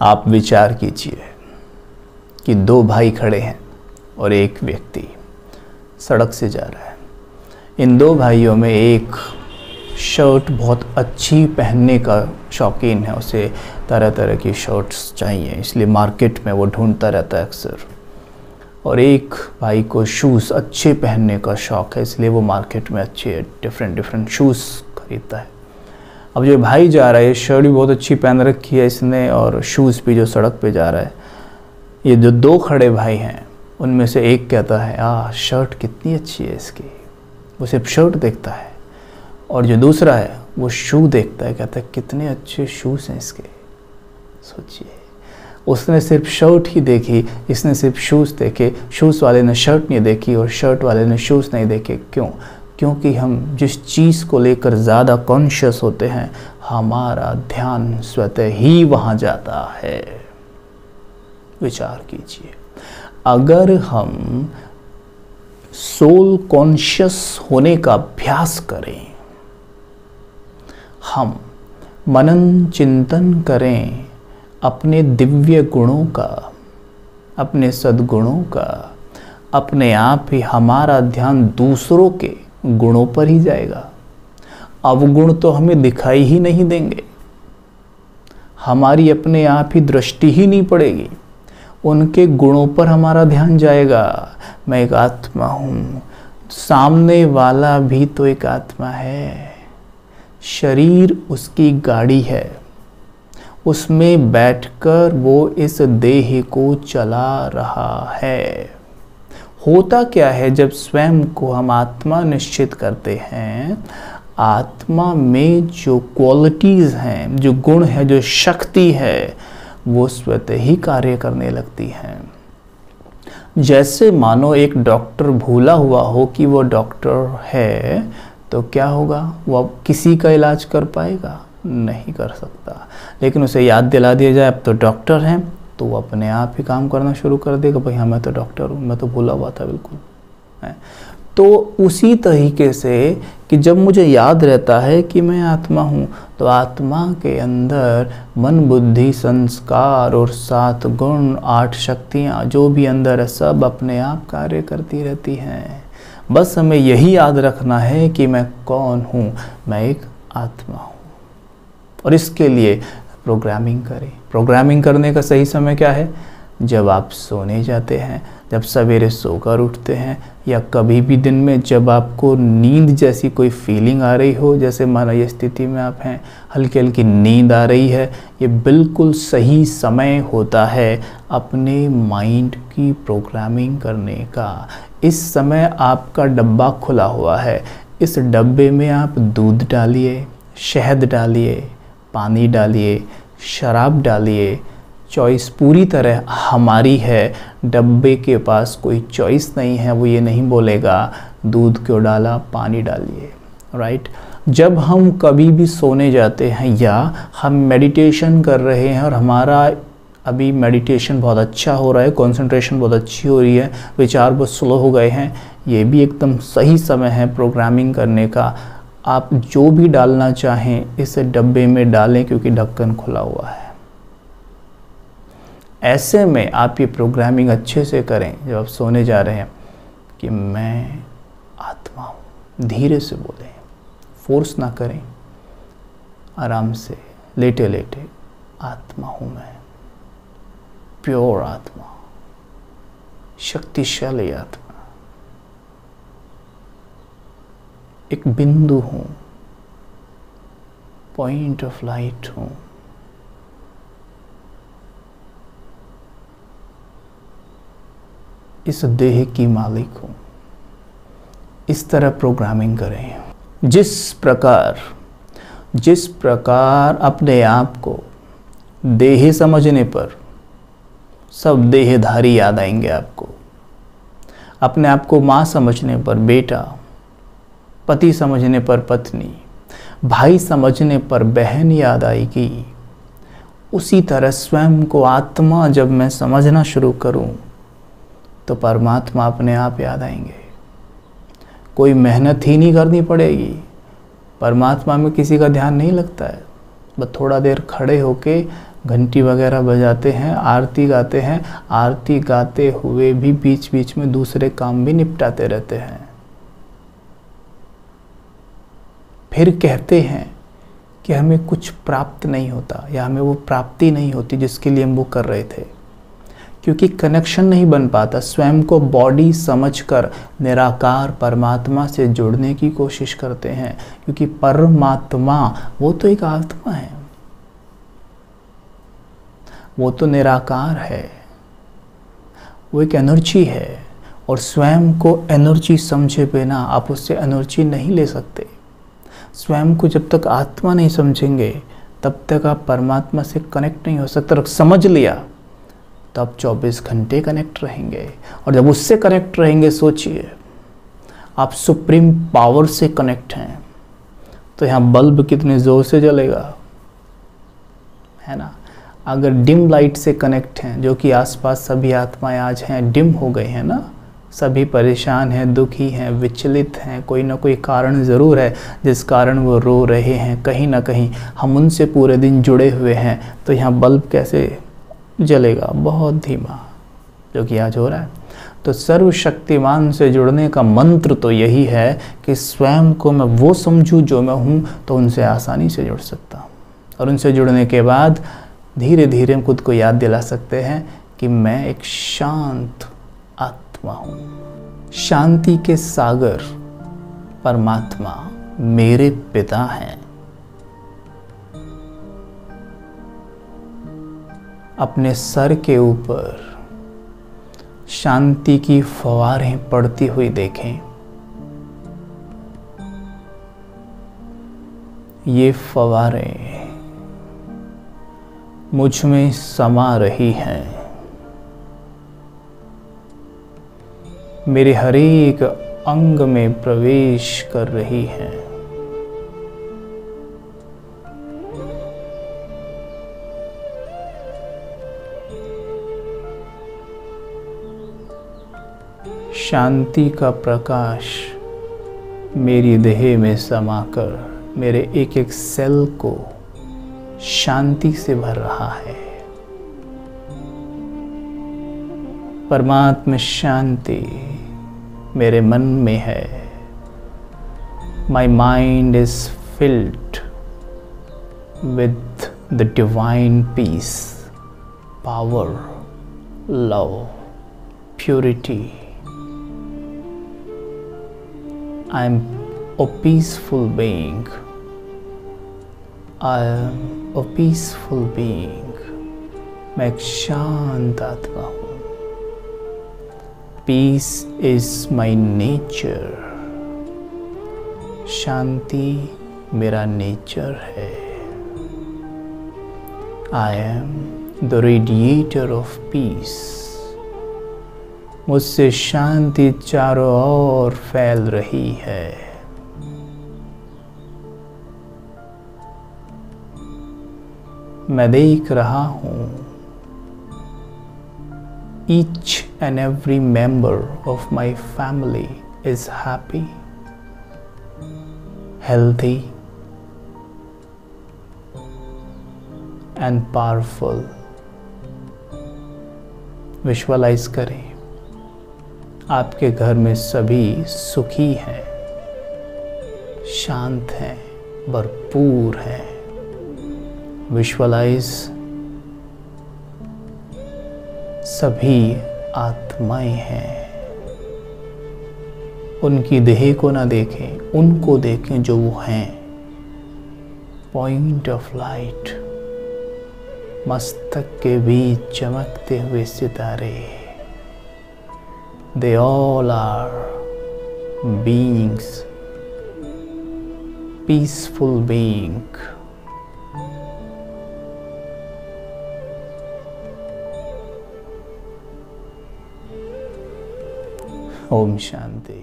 आप विचार कीजिए कि दो भाई खड़े हैं और एक व्यक्ति सड़क से जा रहा है। इन दो भाइयों में एक शर्ट बहुत अच्छी पहनने का शौकीन है, उसे तरह तरह की शर्ट्स चाहिए, इसलिए मार्केट में वो ढूंढता रहता है अक्सर। और एक भाई को शूज़ अच्छे पहनने का शौक़ है, इसलिए वो मार्केट में अच्छे डिफरेंट शूज़ खरीदता है। अब जो भाई जा रहा है, शर्ट भी बहुत अच्छी पहन रखी है इसने और शूज़ भी जो सड़क पे जा रहा है। ये जो दो खड़े भाई हैं उनमें से एक कहता है शर्ट कितनी अच्छी है इसकी, वो सिर्फ शर्ट देखता है। और जो दूसरा है वो शू देखता है, कहता है कितने अच्छे शूज़ हैं इसके। सोचिए, उसने सिर्फ शर्ट ही देखी, इसने सिर्फ शूज़ देखे, शूज़ वाले ने शर्ट नहीं देखी और शर्ट वाले ने शूज़ नहीं देखे। क्यों? क्योंकि हम जिस चीज़ को लेकर ज़्यादा कॉन्शियस होते हैं, हमारा ध्यान स्वतः ही वहाँ जाता है। विचार कीजिए, अगर हम सोल कॉन्शियस होने का अभ्यास करें, हम मनन चिंतन करें अपने दिव्य गुणों का, अपने सद्गुणों का, अपने आप ही हमारा ध्यान दूसरों के गुणों पर ही जाएगा। अवगुण तो हमें दिखाई ही नहीं देंगे, हमारी अपने आप ही दृष्टि ही नहीं पड़ेगी, उनके गुणों पर हमारा ध्यान जाएगा। मैं एक आत्मा हूँ, सामने वाला भी तो एक आत्मा है, शरीर उसकी गाड़ी है, उसमें बैठकर वो इस देह को चला रहा है। होता क्या है, जब स्वयं को हम आत्मा निश्चित करते हैं, आत्मा में जो क्वालिटीज़ हैं, जो गुण है, जो शक्ति है, वो स्वतः ही कार्य करने लगती हैं। जैसे मानो एक डॉक्टर भूला हुआ हो कि वो डॉक्टर है, तो क्या होगा, वो अब किसी का इलाज कर पाएगा? नहीं कर सकता। लेकिन उसे याद दिला दिया जाए अब तो डॉक्टर हैं, तो वो अपने आप ही काम करना शुरू कर देगा, भाई हाँ मैं तो डॉक्टर हूँ, मैं तो भूला हुआ था बिल्कुल है। तो उसी तरीके से कि जब मुझे याद रहता है कि मैं आत्मा हूँ, तो आत्मा के अंदर मन बुद्धि संस्कार और 7 गुण 8 शक्तियाँ जो भी अंदर है, सब अपने आप कार्य करती रहती हैं। बस हमें यही याद रखना है कि मैं कौन हूँ, मैं एक आत्मा हूँ। और इसके लिए प्रोग्रामिंग करें। प्रोग्रामिंग करने का सही समय क्या है? जब आप सोने जाते हैं, जब सवेरे सोकर उठते हैं, या कभी भी दिन में जब आपको नींद जैसी कोई फीलिंग आ रही हो, जैसे मानो ये स्थिति में आप हैं, हल्की हल्की नींद आ रही है, ये बिल्कुल सही समय होता है अपने माइंड की प्रोग्रामिंग करने का। इस समय आपका डब्बा खुला हुआ है, इस डब्बे में आप दूध डालिए, शहद डालिए, पानी डालिए, शराब डालिए। चॉइस पूरी तरह हमारी है, डब्बे के पास कोई चॉइस नहीं है, वो ये नहीं बोलेगा दूध क्यों डाला, पानी डालिए, राइट। जब हम कभी भी सोने जाते हैं या हम मेडिटेशन कर रहे हैं और हमारा अभी मेडिटेशन बहुत अच्छा हो रहा है, कंसंट्रेशन बहुत अच्छी हो रही है, विचार बहुत स्लो हो गए हैं, ये भी एकदम सही समय है प्रोग्रामिंग करने का। आप जो भी डालना चाहें इस डब्बे में डालें, क्योंकि ढक्कन खुला हुआ है। ऐसे में आप ये प्रोग्रामिंग अच्छे से करें जब आप सोने जा रहे हैं कि मैं आत्मा हूँ। धीरे से बोलें, फोर्स ना करें, आराम से लेटे लेटे आत्मा हूँ मैं, प्योर आत्मा, शक्तिशाली आत्मा, एक बिंदु हूँ, पॉइंट ऑफ लाइट हूँ। इस देह की मालिक हूँ। इस तरह प्रोग्रामिंग करें। जिस प्रकार अपने आप को देह समझने पर सब देहधारी याद आएंगे आपको, अपने आप को माँ समझने पर बेटा, पति समझने पर पत्नी, भाई समझने पर बहन याद आएगी, उसी तरह स्वयं को आत्मा जब मैं समझना शुरू करूं तो परमात्मा अपने आप याद आएंगे। कोई मेहनत ही नहीं करनी पड़ेगी। परमात्मा में किसी का ध्यान नहीं लगता है, बस थोड़ा देर खड़े होके घंटी वगैरह बजाते हैं, आरती गाते हैं, आरती गाते हुए भी बीच बीच में दूसरे काम भी निपटाते रहते हैं। फिर कहते हैं कि हमें कुछ प्राप्त नहीं होता या हमें वो प्राप्ति नहीं होती जिसके लिए हम वो कर रहे थे, क्योंकि कनेक्शन नहीं बन पाता। स्वयं को बॉडी समझकर निराकार परमात्मा से जुड़ने की कोशिश करते हैं, क्योंकि परमात्मा वो तो एक आत्मा है, वो तो निराकार है, वो एक एनर्जी है, और स्वयं को एनर्जी समझे बिना आप उससे एनर्जी नहीं ले सकते। स्वयं को जब तक आत्मा नहीं समझेंगे तब तक आप परमात्मा से कनेक्ट नहीं हो सकते। समझ लिया तो आप 24 घंटे कनेक्ट रहेंगे, और जब उससे कनेक्ट रहेंगे, सोचिए आप सुप्रीम पावर से कनेक्ट हैं, तो यहाँ बल्ब कितने ज़ोर से जलेगा, है ना। अगर डिम लाइट से कनेक्ट हैं, जो कि आसपास सभी आत्माएं आज हैं, डिम हो गए हैं ना, सभी परेशान हैं, दुखी हैं, विचलित हैं, कोई ना कोई कारण ज़रूर है जिस कारण वो रो रहे हैं, कहीं ना कहीं हम उनसे पूरे दिन जुड़े हुए हैं, तो यहाँ बल्ब कैसे जलेगा, बहुत धीमा, जो कि आज हो रहा है। तो सर्वशक्तिमान से जुड़ने का मंत्र तो यही है कि स्वयं को मैं वो समझूं जो मैं हूँ, तो उनसे आसानी से जुड़ सकता हूँ। और उनसे जुड़ने के बाद धीरे धीरे हम खुद को याद दिला सकते हैं कि मैं एक शांत आत्मा हूँ। शांति के सागर परमात्मा मेरे पिता हैं। अपने सर के ऊपर शांति की फव्वारें पड़ती हुई देखें। ये फव्वारें मुझ में समा रही हैं, मेरे हर एक अंग में प्रवेश कर रही हैं। शांति का प्रकाश मेरी देह में समाकर मेरे एक एक सेल को शांति से भर रहा है। परमात्मा शांति मेरे मन में है। My mind is filled with the divine peace, power, love, purity. I am a peaceful being. I am a peaceful being. मैं एक शांत आत्मा हूँ। Peace is my nature. शांति मेरा नेचर है। I am the radiator of peace. मुझसे शांति चारों ओर फैल रही है। मैं देख रहा हूँ each and every member of my family is happy, healthy and powerful. Visualise करें आपके घर में सभी सुखी हैं, शांत हैं, भरपूर हैं। विजुअलाइज सभी आत्माएं हैं। उनकी देह को ना देखें, उनको देखें जो वो हैं। पॉइंट ऑफ लाइट, मस्तक के बीच चमकते हुए सितारे। They all are beings, peaceful being. Om Shanti.